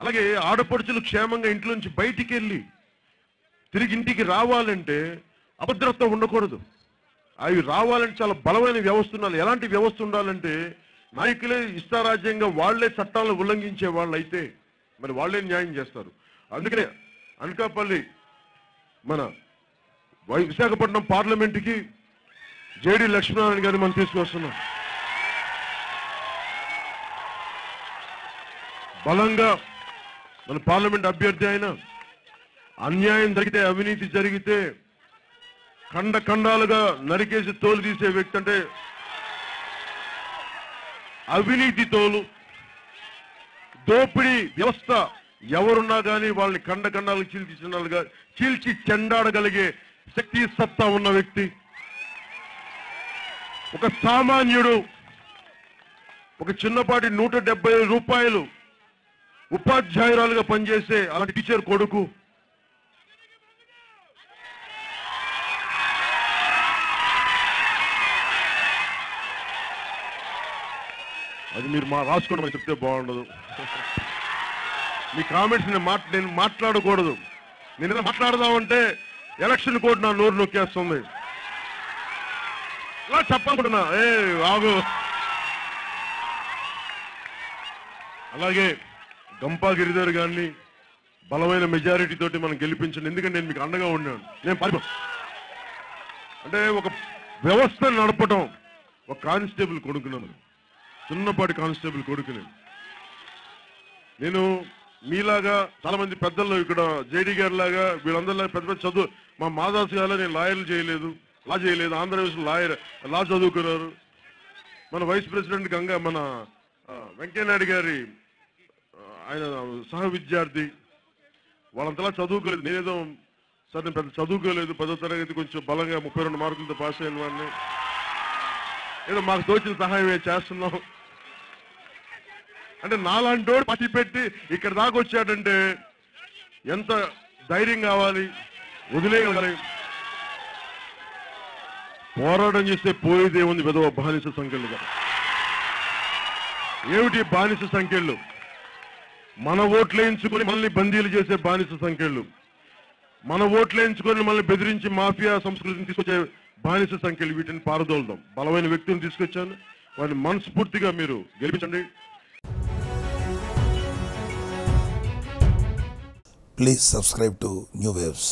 అలాగే ఆడపడుచులు క్షేమంగా ఇంట్లో నుంచి బయటికి వెళ్ళి తిరిగి ఇంటికి రావాలంటే అభద్రత ఉండకూడదు. అవి రావాలంటే చాలా బలమైన వ్యవస్థ ఉండాలి. ఎలాంటి వ్యవస్థ ఉండాలంటే నాయకులే ఇష్టారాజ్యంగా వాళ్లే చట్టాలను ఉల్లంఘించే వాళ్ళు అయితే మరి వాళ్లే న్యాయం చేస్తారు. అందుకనే అనకాపల్లి మన విశాఖపట్నం పార్లమెంటుకి జేడి లక్ష్మీనారాయణ గారిని మనం తీసుకొస్తున్నాం. బలంగా మన పార్లమెంట్ అభ్యర్థి అయిన అన్యాయం జరిగితే అవినీతి జరిగితే ఖండాలుగా నరికేసి తోలు తీసే వ్యక్తి అంటే అవినీతి తోలు దోపిడీ వ్యవస్థ ఎవరున్నా కానీ వాళ్ళని ఖండాలకు చీల్చి చెండాడగలిగే శక్తి సత్తా ఉన్న వ్యక్తి, ఒక సామాన్యుడు, ఒక చిన్నపాటి 170 రూపాయలు ఉపాధ్యాయురాలుగా పనిచేసే అలాంటి టీచర్ కొడుకు, అది మీరు రాసుకోవడం చెప్తే బాగుండదు. మీ కామెంట్స్ నేను మాట్లాడకూడదు. నేను ఏదో మాట్లాడదామంటే ఎలక్షన్ కోడ్ నా నోరు నొక్కేస్తుంది. ఇలా చెప్పనుకుంటున్నా ఆగు. అలాగే గంపా గిరిధర్ గారిని బలమైన మెజారిటీ తోటి మనం గెలిపించండి. ఎందుకంటే నేను మీకు అండగా ఉన్నాను. నేను అంటే ఒక వ్యవస్థను నడపడం ఒక కానిస్టేబుల్ కొడుకున్నాను, చిన్నపాటి కానిస్టేబుల్ కొడుకుని. నేను మీలాగా చాలా మంది పెద్దల్లో ఇక్కడ జేడీ గారి లాగా వీళ్ళందరిలాగా పెద్ద పెద్ద చదువు మా మాదాసు గారు నేను లాయర్లు చేయలేదు, లా చేయలేదు. ఆంధ్రప్రదేశ్ లా చదువుకున్నారు. మన వైస్ ప్రెసిడెంట్ మన వెంకయ్యనాయుడు గారి ఆయన సహ విద్యార్థి, వాళ్ళంతలా చదువుకోలేదు. నేనేదో సార్ నేను పెద్ద చదువుకోలేదు, 10వ తరగతి కొంచెం బలంగా 32 మార్కులతో పాస్ అయిన వాడిని, ఏదో మాకు తోచిన సహాయం చేస్తున్నాం అంటే నాలాంటి వాడు పట్టి పెట్టి ఇక్కడ దాకా వచ్చాడంటే ఎంత ధైర్యం కావాలి, వదిలేయాలి. పోరాటం చేస్తే పోయేదే ఉంది విధవ బానిస సంఖ్యలుగా. ఏమిటి బానిస సంఖ్యలు? మన ఓట్లు వేయించుకొని మనల్ని బందీలు చేసే బానిస సంఖ్యలు, మన ఓట్లు వేయించుకొని మనల్ని బెదిరించి మాఫియా సంస్కృతిని తీసుకొచ్చే బానిస సంఖ్యలు. వీటిని పారదోలుదాం. బలమైన వ్యక్తులను తీసుకొచ్చాను, వారిని మనస్ఫూర్తిగా మీరు గెలిపించండి. Please subscribe to New Waves.